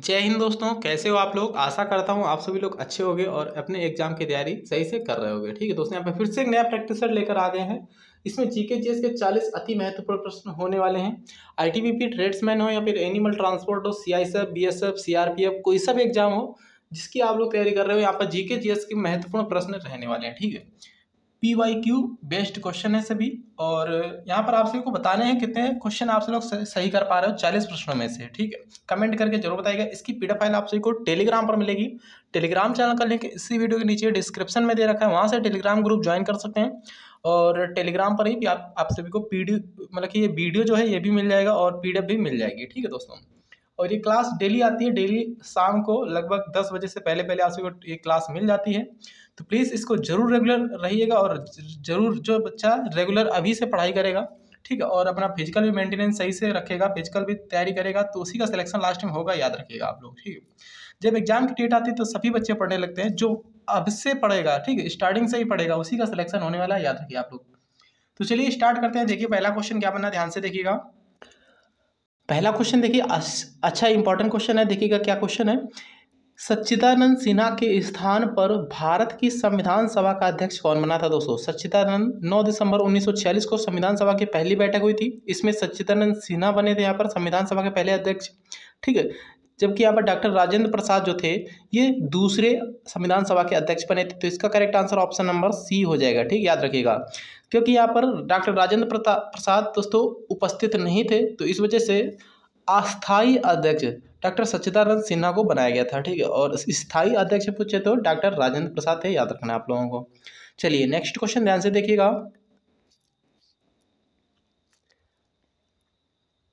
जय हिंद दोस्तों, कैसे हो आप लोग। आशा करता हूँ आप सभी लोग अच्छे होंगे और अपने एग्जाम की तैयारी सही से कर रहे होंगे। ठीक है दोस्तों, यहाँ पे फिर से एक नया प्रैक्टिस सेट लेकर आ गए हैं। इसमें जीके जीएस के 40 अति महत्वपूर्ण प्रश्न होने वाले हैं। आईटीबीपी, ट्रेड्समैन हो या फिर एनिमल ट्रांसपोर्ट हो, सीआईएसएफ, बीएसएफ, सीआरपीएफ, कोई सा भी एग्जाम हो जिसकी आप लोग तैयारी कर रहे हो, यहाँ पर जीके जीएस के महत्वपूर्ण प्रश्न रहने वाले हैं। ठीक है, PYQ बेस्ड क्वेश्चन है सभी, और यहाँ पर आप सभी को बताने हैं कितने क्वेश्चन आप लोग सही कर पा रहे हो 40 प्रश्नों में से। ठीक है, कमेंट करके जरूर बताइएगा। इसकी पीडीएफ फाइल आप सभी को टेलीग्राम पर मिलेगी। टेलीग्राम चैनल का लिंक इसी वीडियो के नीचे डिस्क्रिप्शन में दे रखा है, वहाँ से टेलीग्राम ग्रुप ज्वाइन कर सकते हैं। और टेलीग्राम पर ही भी आप सभी को मतलब कि ये वीडियो जो है ये भी मिल जाएगा और पीडीएफ भी मिल जाएगी। ठीक है दोस्तों, और ये क्लास डेली आती है, डेली शाम को लगभग 10 बजे से पहले पहले आप सभी को ये क्लास मिल जाती है। तो प्लीज़ इसको जरूर रेगुलर रहिएगा और जरूर जो बच्चा रेगुलर अभी से पढ़ाई करेगा, ठीक है, और अपना फिजिकल भी मेंटेनेंस सही से रखेगा, फिजिकल भी तैयारी करेगा, तो उसी का सिलेक्शन लास्ट में होगा, याद रखिएगा आप लोग। ठीक है, जब एग्जाम की डेट आती है तो सभी बच्चे पढ़ने लगते हैं, जो अब से पढ़ेगा, ठीक है, स्टार्टिंग से ही पढ़ेगा, उसी का सिलेक्शन होने वाला है, याद रखिए आप लोग। तो चलिए स्टार्ट करते हैं। देखिए पहला क्वेश्चन क्या बना, ध्यान से देखिएगा। पहला क्वेश्चन देखिए, अच्छा इंपॉर्टेंट क्वेश्चन है, देखिएगा क्या क्वेश्चन है। सच्चिदानंद सिन्हा के स्थान पर भारत की संविधान सभा का अध्यक्ष कौन बना था दोस्तों। सच्चिदानंद 9 दिसंबर 1946 को संविधान सभा की पहली बैठक हुई थी, इसमें सच्चिदानंद सिन्हा बने थे यहाँ पर संविधान सभा के पहले अध्यक्ष। ठीक है, जबकि यहाँ पर डॉक्टर राजेंद्र प्रसाद जो थे ये दूसरे संविधान सभा के अध्यक्ष बने थे। तो इसका correct answer option number C हो जाएगा। ठीक, याद रखिएगा, क्योंकि यहाँ पर डॉक्टर राजेंद्र प्रसाद दोस्तों उपस्थित नहीं थे, तो इस वजह से अस्थाई अध्यक्ष डॉक्टर सच्चिदानंद सिन्हा को बनाया गया था। ठीक है, और स्थायी अध्यक्ष पूछे तो डॉक्टर राजेंद्र प्रसाद थे, याद रखना आप लोगों को। चलिए नेक्स्ट क्वेश्चन ध्यान से देखिएगा।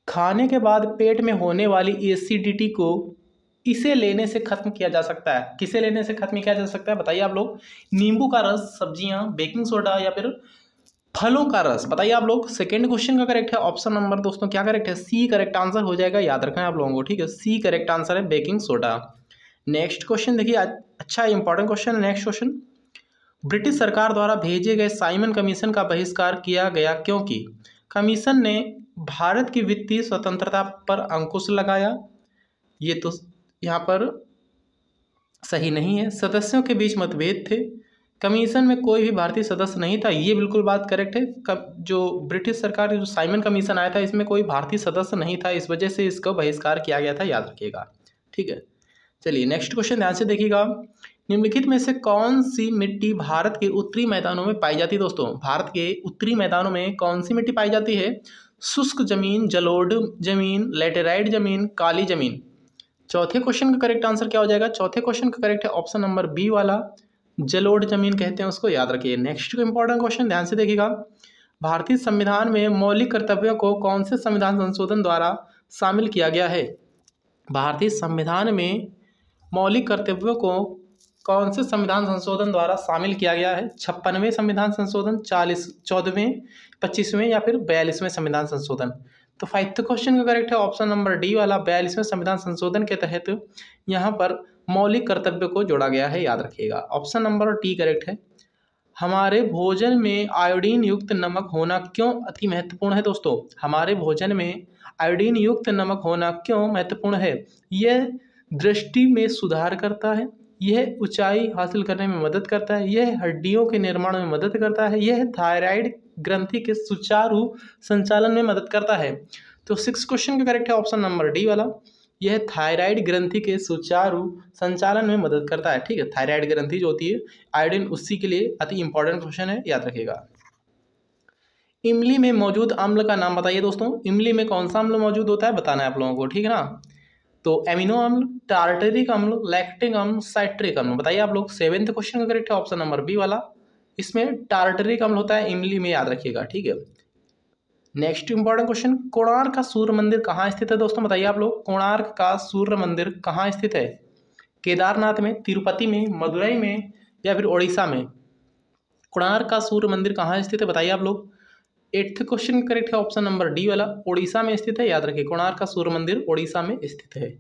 खाने के बाद पेट में होने वाली एसिडिटी को इसे लेने से खत्म किया जा सकता है। किसे लेने से खत्म किया जा सकता है बताइए आप लोग। नींबू का रस, सब्जियां, बेकिंग सोडा या फिर फलों का रस, बताइए आप लोग। सेकंड क्वेश्चन का करेक्ट है ऑप्शन नंबर दोस्तों क्या करेक्ट है, सी करेक्ट आंसर हो जाएगा, याद रखना है आप लोगों को। ठीक है, सी करेक्ट आंसर है, बेकिंग सोडा। नेक्स्ट क्वेश्चन देखिए, अच्छा इंपॉर्टेंट क्वेश्चन है। नेक्स्ट क्वेश्चन, ब्रिटिश सरकार द्वारा भेजे गए साइमन कमीशन का बहिष्कार किया गया क्योंकि कमीशन ने भारत की वित्तीय स्वतंत्रता पर अंकुश लगाया। ये तो यहाँ पर सही नहीं है। सदस्यों के बीच मतभेद थे, कमीशन में कोई भी भारतीय सदस्य नहीं था, ये बिल्कुल बात करेक्ट है। जो ब्रिटिश सरकार जो साइमन कमीशन आया था इसमें कोई भारतीय सदस्य नहीं था, इस वजह से इसका बहिष्कार किया गया था, याद रखिएगा। ठीक है, चलिए नेक्स्ट क्वेश्चन ध्यान से देखिएगा। निम्नलिखित में से कौन सी मिट्टी भारत के उत्तरी मैदानों में पाई जाती है दोस्तों। भारत के उत्तरी मैदानों में कौन सी मिट्टी पाई जाती है। शुष्क जमीन, जलोढ़ जमीन, लेटेराइट जमीन, काली जमीन। चौथे क्वेश्चन का करेक्ट आंसर क्या हो जाएगा। चौथे क्वेश्चन का करेक्ट है ऑप्शन नंबर बी वाला, जलोढ़ जमीन कहते हैं उसको, याद रखिए। नेक्स्ट इंपॉर्टेंट क्वेश्चन ध्यान से देखिएगा। भारतीय संविधान में मौलिक कर्तव्यों को कौन से संविधान संशोधन द्वारा शामिल किया गया है। भारतीय संविधान में मौलिक कर्तव्यों को कौन से संविधान संशोधन द्वारा शामिल किया गया है। 56वें संविधान संशोधन, 14वें, 25वें या फिर 42वें संविधान संशोधन। तो फाइव क्वेश्चन का करेक्ट है ऑप्शन नंबर डी वाला, 42वें संविधान संशोधन के तहत यहाँ पर मौलिक कर्तव्य को जोड़ा गया है, याद रखिएगा। ऑप्शन नंबर टी करेक्ट है। हमारे भोजन में आयोडीन युक्त नमक होना क्यों अति महत्वपूर्ण है दोस्तों। हमारे भोजन में आयोडीन युक्त नमक होना क्यों महत्वपूर्ण है। यह दृष्टि में सुधार करता है, यह ऊंचाई हासिल करने में मदद करता है, यह हड्डियों के निर्माण में मदद करता है, यह थायराइड ग्रंथि के सुचारू संचालन में मदद करता है। तो 6 क्वेश्चन का करेक्ट है ऑप्शन नंबर डी वाला, यह थायराइड ग्रंथि के सुचारू संचालन में मदद करता है। ठीक है, थायराइड ग्रंथि जो होती है आयोडीन, उसी के लिए अति इंपॉर्टेंट क्वेश्चन है, याद रखिएगा। इमली में मौजूद अम्ल का नाम बताइए दोस्तों। इमली में कौन सा अम्ल मौजूद होता है बताना है आप लोगों को, ठीक है ना। तो एमिनो अम्ल, टार्टरिक अम्ल, लैक्टिक अम्ल, साइट्रिक अम्ल, बताइए आप लोग। 7th क्वेश्चन का करेक्ट है ऑप्शन नंबर बी वाला, इसमें टार्टरिक अम्ल होता है इमली में, याद रखिएगा। ठीक है, नेक्स्ट इंपॉर्टेंट क्वेश्चन, कोणार्क का सूर्य मंदिर कहाँ स्थित है दोस्तों, बताइए आप लोग। कोणार्क का सूर्य मंदिर कहाँ स्थित है। केदारनाथ में, तिरुपति में, मदुरई में या फिर उड़ीसा में। कोणार्क का सूर्य मंदिर कहाँ स्थित है बताइए आप लोग। 8th क्वेश्चन करेक्ट है ऑप्शन नंबर डी वाला, उड़ीसा में स्थित है, याद रखिए। कोणार्क का सूर्य मंदिर उड़ीसा में स्थित है।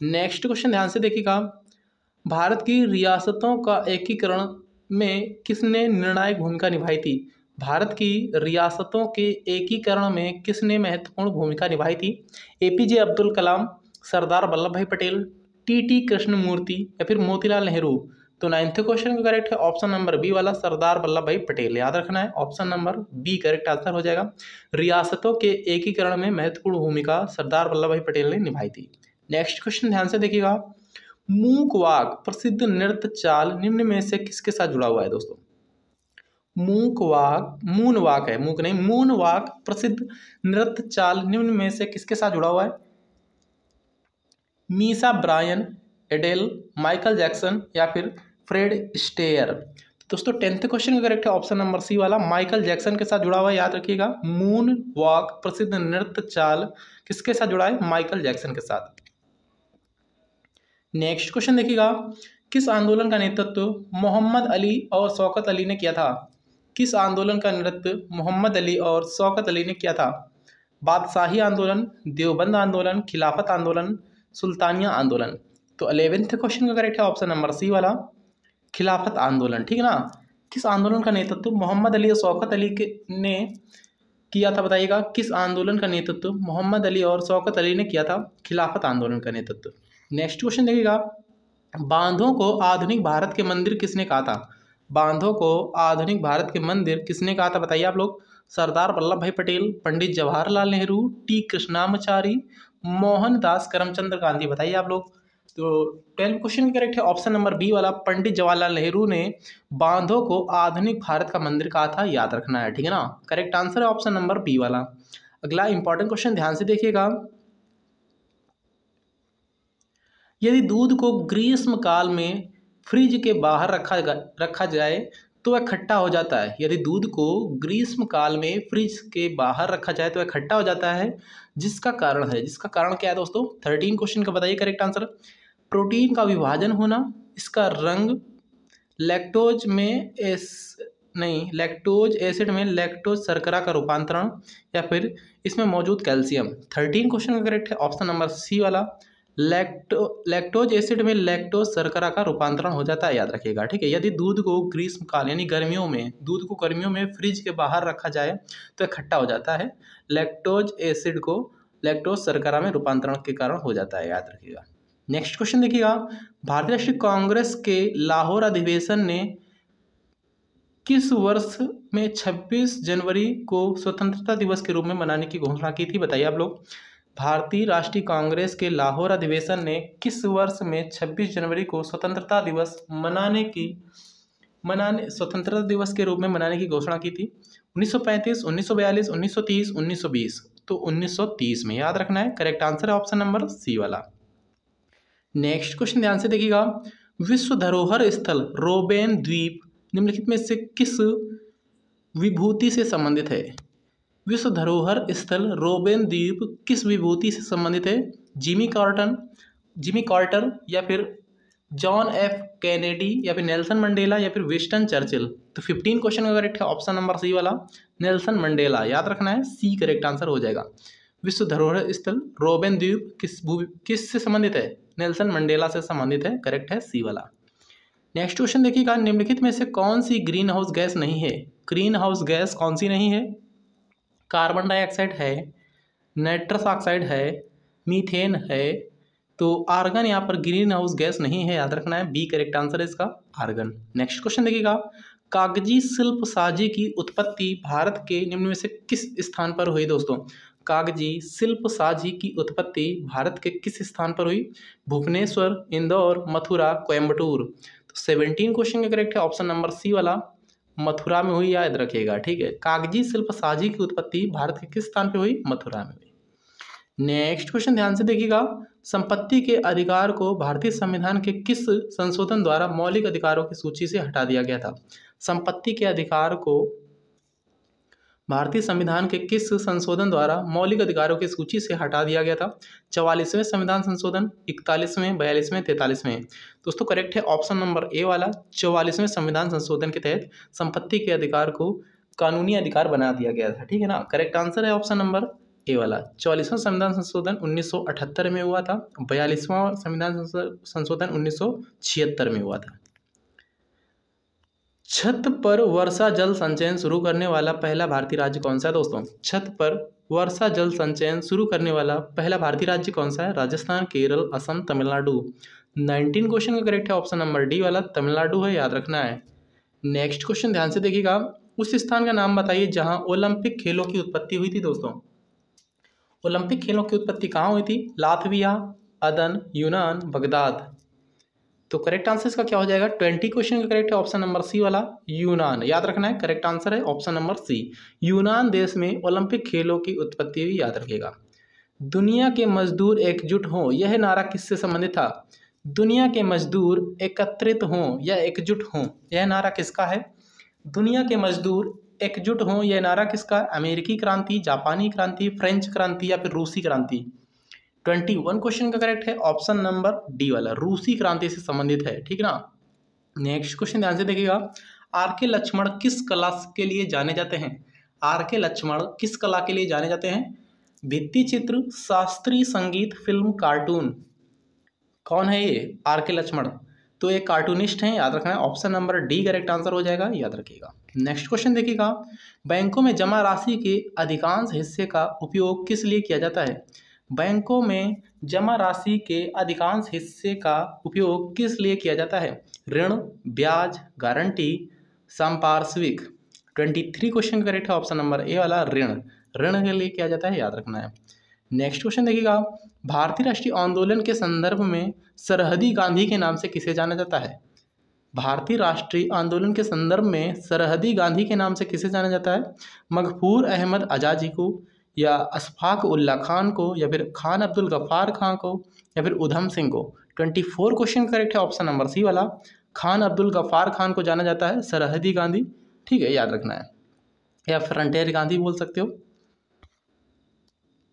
नेक्स्ट क्वेश्चन ध्यान से देखिएगा। भारत की रियासतों का एकीकरण में किसने निर्णायक भूमिका निभाई थी। भारत की रियासतों के एकीकरण में किसने महत्वपूर्ण भूमिका निभाई थी। APJ अब्दुल कलाम, सरदार वल्लभ भाई पटेल, टी कृष्णमूर्ति या फिर मोतीलाल नेहरू? तो 9th क्वेश्चन का करेक्ट है ऑप्शन नंबर बी वाला, सरदार वल्लभ भाई पटेल। याद रखना है, option number B correct answer हो जाएगा। रियासतों के एकीकरण में महत्वपूर्ण भूमिका सरदार वल्लभ भाई पटेल ने निभाई थी। नेक्स्ट क्वेश्चन ध्यान से देखिएगा, मूक वाक प्रसिद्ध नृत्य चाल निम्न में से किसके साथ जुड़ा हुआ है दोस्तों? मूक वाक, मून वाक है, मूक नहीं, मून वाक प्रसिद्ध नृत्य चाल निम्न में से किसके साथ जुड़ा हुआ है? मीसा ब्रायन, एडेल, माइकल जैक्सन या फिर फ्रेड स्टेयर? तो दोस्तों 10th क्वेश्चन का करेक्ट है ऑप्शन नंबर सी वाला, माइकल जैक्सन के साथ जुड़ा हुआ है। याद रखिएगा, मून वॉक प्रसिद्ध नृत्य चाल किसके साथ जुड़ा है? माइकल जैक्सन के साथ। नेक्स्ट क्वेश्चन देखिएगा, किस आंदोलन का नेतृत्व मोहम्मद अली और शौकत अली ने किया था? किस आंदोलन का नेतृत्व मोहम्मद अली और शौकत अली ने किया था? बादशाही आंदोलन, देवबंद आंदोलन, खिलाफत आंदोलन, सुल्तानिया आंदोलन? तो 11th क्वेश्चन का करेक्ट है ऑप्शन नंबर सी वाला, खिलाफत आंदोलन। ठीक है ना। किस आंदोलन का नेतृत्व मोहम्मद अली और शौकत अली ने किया था? बताइएगा, किस आंदोलन का नेतृत्व मोहम्मद अली और शौकत अली ने किया था? खिलाफत आंदोलन का नेतृत्व। नेक्स्ट क्वेश्चन देखिएगा, बांधों को आधुनिक भारत के मंदिर किसने कहा था? बांधों को आधुनिक भारत के मंदिर किसने कहा था? बताइए आप लोग। सरदार वल्लभ भाई पटेल, पंडित जवाहरलाल नेहरू, टी कृष्णामाचारी, मोहनदास करमचंद गांधी? बताइए आप लोग। तो 12th क्वेश्चन करेक्ट है ऑप्शन नंबर बी वाला, पंडित जवाहरलाल नेहरू ने बांधों को आधुनिक भारत का मंदिर कहा था। याद रखना है, ठीक है ना। करेक्ट आंसर है ऑप्शन नंबर बी वाला। अगला इंपॉर्टेंट क्वेश्चन ध्यान से देखिएगा, यदि दूध को ग्रीष्म काल में फ्रिज के बाहर रखा जाए तो वह खट्टा हो जाता है। यदि दूध को ग्रीष्म काल में फ्रिज के बाहर रखा जाए तो वह खट्टा हो जाता है, जिसका कारण है, जिसका कारण क्या है दोस्तों? 13 क्वेश्चन का बताइए करेक्ट आंसर। प्रोटीन का विभाजन होना, इसका रंग, लैक्टोज एसिड में लैक्टोज शर्करा का रूपांतरण, या फिर इसमें मौजूद कैल्शियम? 13 क्वेश्चन का करेक्ट है ऑप्शन नंबर सी वाला, लैक्टोज एसिड में लैक्टोज शर्करा का रूपांतरण हो जाता है। याद रखिएगा, ठीक है। यदि दूध को ग्रीष्मकाल यानी गर्मियों में, दूध को गर्मियों में फ्रिज के बाहर रखा जाए तो खट्टा हो जाता है, लैक्टोज एसिड को लैक्टोज शर्करा में रूपांतरण के कारण हो जाता है। याद रखिएगा। नेक्स्ट क्वेश्चन देखिएगा, भारतीय राष्ट्रीय कांग्रेस के लाहौर अधिवेशन ने किस वर्ष में 26 जनवरी को स्वतंत्रता दिवस के रूप में मनाने की घोषणा की थी? बताइए आप लोग। भारतीय राष्ट्रीय कांग्रेस के लाहौर अधिवेशन ने किस वर्ष में 26 जनवरी को स्वतंत्रता दिवस स्वतंत्रता दिवस के रूप में मनाने की घोषणा की थी? 1935, 1942, 1930, 1920? तो 1930 में। याद रखना है, करेक्ट आंसर है ऑप्शन नंबर सी वाला। नेक्स्ट क्वेश्चन ध्यान से देखिएगा, विश्व धरोहर स्थल रोबेन द्वीप निम्नलिखित में से किस विभूति से संबंधित है? विश्व धरोहर स्थल रोबेन द्वीप किस विभूति से संबंधित है? जिमी कार्टर या फिर जॉन एफ कैनेडी या फिर नेल्सन मंडेला या फिर विंस्टन चर्चिल? तो 15 क्वेश्चन का करेक्ट है ऑप्शन नंबर सी वाला, नेल्सन मंडेला। याद रखना है, सी करेक्ट आंसर हो जाएगा। विश्व धरोहर स्थल रोबेन द्वीप किस से संबंधित है? नेल्सन मंडेला से संबंधित है, करेक्ट है सी वाला। नेक्स्ट क्वेश्चन देखिएगा, निम्नलिखित में से कौन सी ग्रीन हाउस गैस नहीं है? ग्रीन हाउस गैस कौन सी नहीं है? कार्बन डाइऑक्साइड है, नाइट्रस ऑक्साइड है, मीथेन है, तो आर्गन यहाँ पर ग्रीन हाउस गैस नहीं है। याद रखना है, बी करेक्ट आंसर है इसका, आर्गन। नेक्स्ट क्वेश्चन देखिएगा, कागजी शिल्प साजी की उत्पत्ति भारत के निम्न में से किस स्थान पर हुई? दोस्तों, कागजी शिल्प साजी की उत्पत्ति भारत के किस स्थान पर हुई? भुवनेश्वर, इंदौर, मथुरा, कोयम्बटूर? तो 17 क्वेश्चन का करेक्ट है ऑप्शन नंबर सी वाला, मथुरा में हुई। याद रखिएगा, ठीक है। कागजी शिल्प साजी की उत्पत्ति भारत के किस स्थान पर हुई? मथुरा में हुई। नेक्स्ट क्वेश्चन ध्यान से देखिएगा, संपत्ति के अधिकार को भारतीय संविधान के किस संशोधन द्वारा मौलिक अधिकारों की सूची से हटा दिया गया था? संपत्ति के अधिकार को भारतीय संविधान के किस संशोधन द्वारा मौलिक अधिकारों की सूची से हटा दिया गया था? 44वें संविधान संशोधन, 41वें, 42वें, 43वें? दोस्तों करेक्ट है ऑप्शन नंबर ए वाला, 44वें संविधान संशोधन के तहत संपत्ति के अधिकार को कानूनी अधिकार बना दिया गया था। ठीक है ना, करेक्ट आंसर है ऑप्शन नंबर ए वाला। 44वां संविधान संशोधन 1978 में हुआ था, 42वां संविधान संशोधन 1976 में हुआ था। छत पर वर्षा जल संचयन शुरू करने वाला पहला भारतीय राज्य कौन सा है? दोस्तों, छत पर वर्षा जल संचयन शुरू करने वाला पहला भारतीय राज्य कौन सा है? राजस्थान, केरल, असम, तमिलनाडु। 19 क्वेश्चन का करेक्ट है ऑप्शन नंबर डी वाला तमिलनाडु है, याद रखना है। नेक्स्ट क्वेश्चन ध्यान से देखिएगा, उस स्थान का नाम बताइए जहां ओलंपिक खेलों की उत्पत्ति हुई थी दोस्तों। ओलंपिक खेलों की उत्पत्ति कहाँ हुई थी? लातविया, अदन, यूनान, बगदाद। तो करेक्ट आंसर इसका क्या हो जाएगा? 20 क्वेश्चन का करेक्ट है ऑप्शन नंबर सी वाला यूनान, याद रखना है। करेक्ट आंसर है ऑप्शन नंबर सी, यूनान देश में ओलंपिक खेलों की उत्पत्ति हुई, याद रखिएगा। दुनिया के मजदूर एकजुट हों, यह नारा किससे संबंधित था? दुनिया के मजदूर एकत्रित हों या एकजुट हों, यह नारा किसका है? दुनिया के मजदूर एकजुट हों, यह नारा किसका? अमेरिकी क्रांति, जापानी क्रांति, फ्रेंच क्रांति या फिर रूसी क्रांति। 21 क्वेश्चन का करेक्ट है ऑप्शन नंबर डी वाला, रूसी क्रांति से संबंधित है, ठीक है ना। नेक्स्ट क्वेश्चन ध्यान से देखिएगा, आर के लक्ष्मण किस कला के लिए जाने जाते हैं? आर के लक्ष्मण किस कला के लिए जाने जाते हैं? भित्ति चित्र, शास्त्रीय संगीत, फिल्म, कार्टून। कौन है ये आर के लक्ष्मण? तो ये कार्टूनिस्ट हैं, याद रखना है। Option number D correct answer हो जाएगा, याद रखिएगा। नेक्स्ट क्वेश्चन देखिएगा, बैंकों में जमा राशि के अधिकांश हिस्से का उपयोग किस लिए किया जाता है? बैंकों में जमा राशि के अधिकांश हिस्से का उपयोग किस लिए किया जाता है? ऋण, ब्याज, गारंटी, संपार्श्विक। 23 क्वेश्चन करेक्ट है ऑप्शन नंबर ए वाला ऋण, ऋण के लिए किया जाता है, याद रखना है। नेक्स्ट क्वेश्चन देखिएगा, भारतीय राष्ट्रीय आंदोलन के संदर्भ में सरहदी गांधी के नाम से किसे जाना जाता है? भारतीय राष्ट्रीय आंदोलन के संदर्भ में सरहदी गांधी के नाम से किसे जाना जाता है? मगफूर अहमद आजादी को, या अशफाक उल्ला खान को, या फिर खान अब्दुल गफ्फार खान को, या फिर उधम सिंह को। 24 क्वेश्चन करेक्ट है ऑप्शन नंबर सी वाला, खान अब्दुल गफ्फार खान को जाना जाता है सरहदी गांधी, ठीक है, याद रखना है। या फ्रंटियर गांधी बोल सकते हो,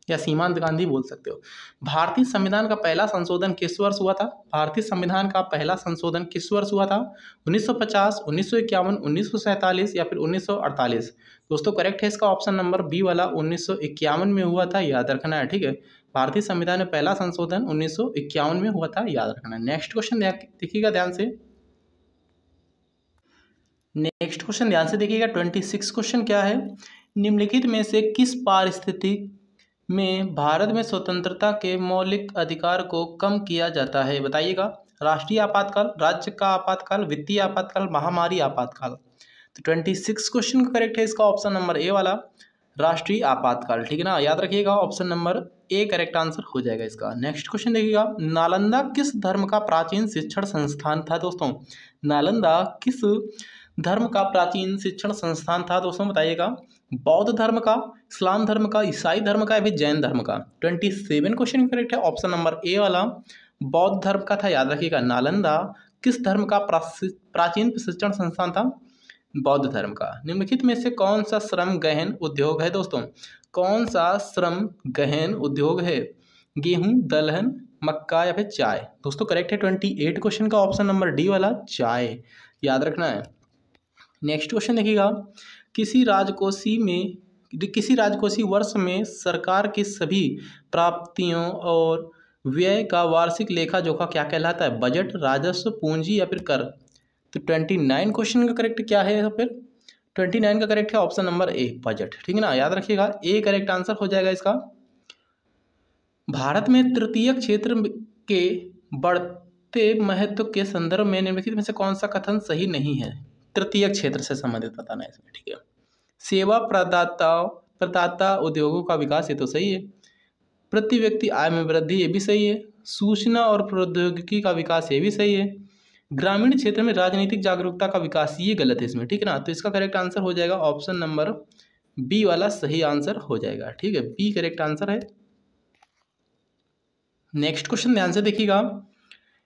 या सीमांत गांधी बोल सकते हो। भारतीय संविधान का पहला संशोधन किस वर्ष हुआ था? भारतीय संविधान का पहला संशोधन किस वर्ष हुआ था? 1950, 1951, 1947 या फिर 1948। दोस्तों करेक्ट है इसका ऑप्शन नंबर बी वाला, 1951 में हुआ था, याद रखना है, ठीक है। भारतीय संविधान में पहला संशोधन 1951 में हुआ था, याद रखना है। नेक्स्ट क्वेश्चन देखिएगा ध्यान से, नेक्स्ट क्वेश्चन ध्यान से देखिएगा, 26 क्वेश्चन क्या है? निम्नलिखित में से किस पारिस्थितिक में भारत में स्वतंत्रता के मौलिक अधिकार को कम किया जाता है? बताइएगा। राष्ट्रीय आपातकाल, राज्य का आपातकाल, वित्तीय आपातकाल, महामारी आपातकाल। तो 26 क्वेश्चन का करेक्ट है इसका ऑप्शन नंबर ए वाला, राष्ट्रीय आपातकाल, ठीक है ना, याद रखिएगा। Option number A correct answer हो जाएगा इसका। नेक्स्ट क्वेश्चन देखिएगा, नालंदा किस धर्म का प्राचीन शिक्षण संस्थान था? दोस्तों नालंदा किस धर्म का प्राचीन शिक्षण संस्थान था दोस्तों, बताइएगा। बौद्ध धर्म का, इस्लाम धर्म का, ईसाई धर्म का या फिर जैन धर्म का। 27 क्वेश्चन करेक्ट है ऑप्शन नंबर ए वाला, बौद्ध धर्म का था, याद रखिएगा। नालंदा किस धर्म का प्राचीन शिक्षण संस्थान था? बौद्ध धर्म का। निम्नलिखित में से कौन सा श्रम गहन उद्योग है दोस्तों? कौन सा श्रम गहन उद्योग है? गेहूं, दलहन, मक्का या फिर चाय। दोस्तों करेक्ट है 28 क्वेश्चन का ऑप्शन नंबर डी वाला, चाय, याद रखना है। नेक्स्ट क्वेश्चन देखिएगा, किसी राजकोषीय वर्ष में सरकार की सभी प्राप्तियों और व्यय का वार्षिक लेखा जोखा क्या कहलाता है? बजट, राजस्व, पूंजी या फिर कर। तो 29 क्वेश्चन का करेक्ट क्या है? फिर 29 का करेक्ट है ऑप्शन नंबर ए, बजट, ठीक है ना, याद रखिएगा। ए करेक्ट आंसर हो जाएगा इसका। भारत में तृतीय क्षेत्र के बढ़ते महत्व के संदर्भ में निम्नलिखित में से कौन सा कथन सही नहीं है? तृतीय क्षेत्र से संबंधित बताना है इसमें, ठीक है। सेवा प्रदाता उद्योगों का विकास, ये तो सही है। प्रति व्यक्ति आय में वृद्धि, ये भी सही है। सूचना और प्रौद्योगिकी का विकास, ये भी सही है। ग्रामीण क्षेत्र में राजनीतिक जागरूकता का विकास, ये गलत है इसमें, ठीक है ना। तो इसका करेक्ट आंसर हो जाएगा ऑप्शन नंबर बी वाला, सही आंसर हो जाएगा, ठीक है, बी करेक्ट आंसर है। नेक्स्ट क्वेश्चन ध्यान से देखिएगा,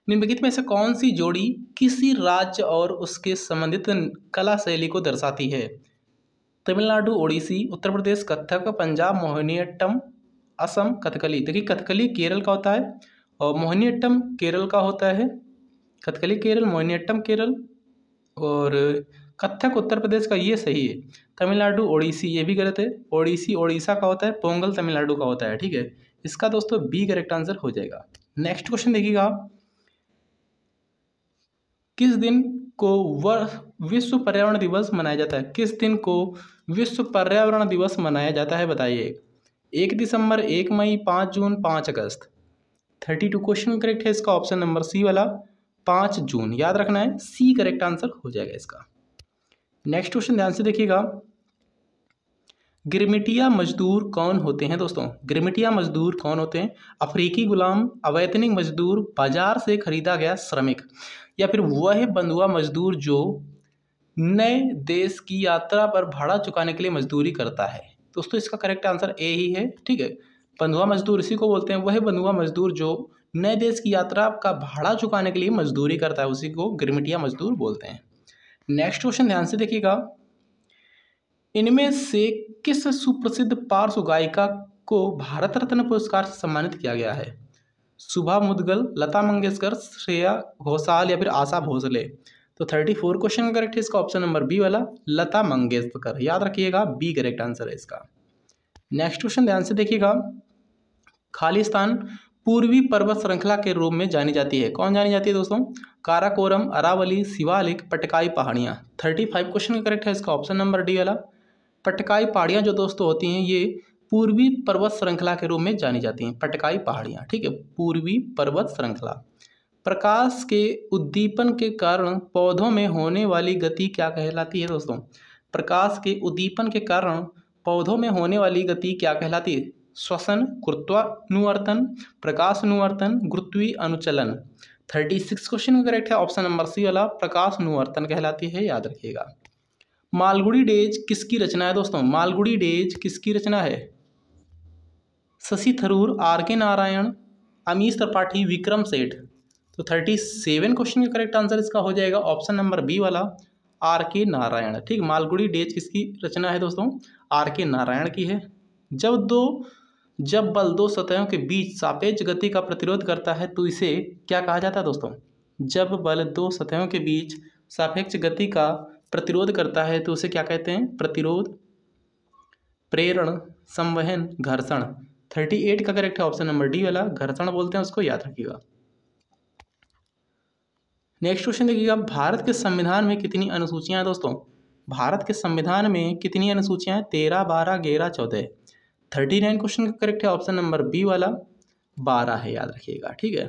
निम्नलिखित में से कौन सी जोड़ी किसी राज्य और उसके संबंधित कला शैली को दर्शाती है? तमिलनाडु ओडिसी, उत्तर प्रदेश कथक, पंजाब मोहिनीअट्टम, असम कथकली। देखिए कथकली केरल का होता है और मोहिनीअट्टम केरल का होता है। कथकली केरल, मोहिनीअट्टम केरल और कथक उत्तर प्रदेश का, ये सही है। तमिलनाडु ओडिसी, ये भी गलत है। ओडिसी ओडिशा का होता है, पोंगल तमिलनाडु का होता है, ठीक है। इसका दोस्तों बी करेक्ट आंसर हो जाएगा। नेक्स्ट क्वेश्चन देखिएगा, किस दिन को विश्व पर्यावरण दिवस मनाया जाता है? किस दिन को विश्व पर्यावरण दिवस मनाया जाता है, बताइए। 1 दिसंबर, 1 मई, 5 जून, 5 अगस्त। 32 क्वेश्चन करेक्ट है इसका ऑप्शन नंबर सी वाला 5 जून, याद रखना है, सी करेक्ट आंसर हो जाएगा इसका। नेक्स्ट क्वेश्चन ध्यान से देखिएगा, गिरमिटिया मजदूर कौन होते हैं दोस्तों? गिरमिटिया मजदूर कौन होते हैं? अफ्रीकी गुलाम, अवैतनिक मजदूर, बाजार से खरीदा गया श्रमिक, या फिर वह बंधुआ मजदूर जो नए देश की यात्रा पर भाड़ा चुकाने के लिए मजदूरी करता है। दोस्तों इसका करेक्ट आंसर ए ही है, ठीक है। बंधुआ मजदूर इसी को बोलते हैं, वह बंधुआ मजदूर जो नए देश की यात्रा का भाड़ा चुकाने के लिए मजदूरी करता है, उसी को गिरमिटिया मजदूर बोलते हैं। नेक्स्ट क्वेश्चन ध्यान से देखिएगा, इनमें से किस सुप्रसिद्ध पार्श्व गायिका को भारत रत्न पुरस्कार से सम्मानित किया गया है? सुभा मुदगल, लता मंगेशकर, श्रेया घोषाल, या फिर आशा भोसले। तो 34 क्वेश्चन करेक्ट है इसका ऑप्शन नंबर बी वाला लता मंगेशकर, याद रखिएगा, बी करेक्ट आंसर है इसका। नेक्स्ट क्वेश्चन ध्यान से देखिएगा, खालिस्तान पूर्वी पर्वत श्रृंखला के रूप में जानी जाती है, कौन जानी जाती है दोस्तों? काराकोरम, अरावली, शिवालिक, पटकाई पहाड़ियाँ। 35 क्वेश्चन करेक्ट है इसका ऑप्शन नंबर डी वाला पटकाई पहाड़ियाँ जो दोस्तों होती हैं ये पूर्वी पर्वत श्रृंखला के रूप में जानी जाती हैं, पटकाई पहाड़ियाँ, ठीक है, पूर्वी पर्वत श्रृंखला। प्रकाश के उद्दीपन के कारण पौधों में होने वाली गति क्या कहलाती है दोस्तों? प्रकाश के उद्दीपन के कारण पौधों में होने वाली गति क्या कहलाती है? श्वसन, गुरुत्वानुवर्तन, प्रकाशानुवर्तन, गुरुत्वीय अनुचलन। 36 क्वेश्चन करेक्ट है ऑप्शन नंबर सी वाला प्रकाशानुवर्तन कहलाती है, याद रखिएगा। मालगुडी डेज किसकी रचना है दोस्तों? मालगुडी डेज किसकी रचना है? शशि थरूर, आर के नारायण, अमीश त्रिपाठी, विक्रम सेठ। तो 37 क्वेश्चन का करेक्ट आंसर इसका हो जाएगा ऑप्शन नंबर बी वाला आर के नारायण, ठीक। मालगुडी डेज किसकी रचना है दोस्तों? आर के नारायण की है। जब बल दो सतहों के बीच सापेक्ष गति का प्रतिरोध करता है तो इसे क्या कहा जाता है दोस्तों? जब बल दो सतहों के बीच सापेक्ष गति का प्रतिरोध करता है तो उसे क्या कहते हैं? प्रतिरोध, प्रेरण, संवहन, घर्षण। 38 का करेक्ट है ऑप्शन नंबर डी वाला घर्षण बोलते हैं उसको, याद रखिएगा। नेक्स्ट क्वेश्चन देखिएगा, भारत के संविधान में कितनी अनुसूचियां हैं दोस्तों? भारत के संविधान में कितनी अनुसूचियां हैं? 13, 12, 11, 14। 39 क्वेश्चन का करेक्ट है ऑप्शन नंबर बी वाला 12 है, याद रखिएगा, ठीक है।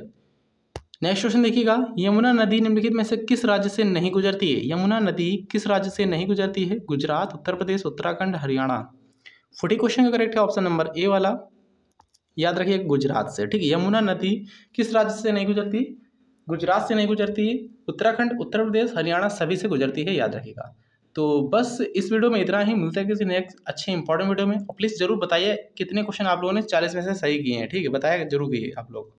नेक्स्ट क्वेश्चन देखिएगा, यमुना नदी निम्नलिखित में से किस राज्य से नहीं गुजरती है? यमुना नदी किस राज्य से नहीं गुजरती है? गुजरात, उत्तर प्रदेश, उत्तराखंड, हरियाणा। 40 क्वेश्चन का करेक्ट है ऑप्शन नंबर ए वाला, याद रखिए, गुजरात से, ठीक है। यमुना नदी किस राज्य से नहीं गुजरती? गुजरात से नहीं गुजरती है, उत्तराखंड, उत्तर प्रदेश, हरियाणा सभी से गुजरती है, याद रखिएगा। तो बस इस वीडियो में इतना ही, मिलता है किसी नेक्स्ट अच्छे इंपॉर्टेंट वीडियो में। और प्लीज़ जरूर बताइए कितने क्वेश्चन आप लोगों ने 40 में से सही किए हैं, ठीक है, बताया जरूर कीजिए आप लोग।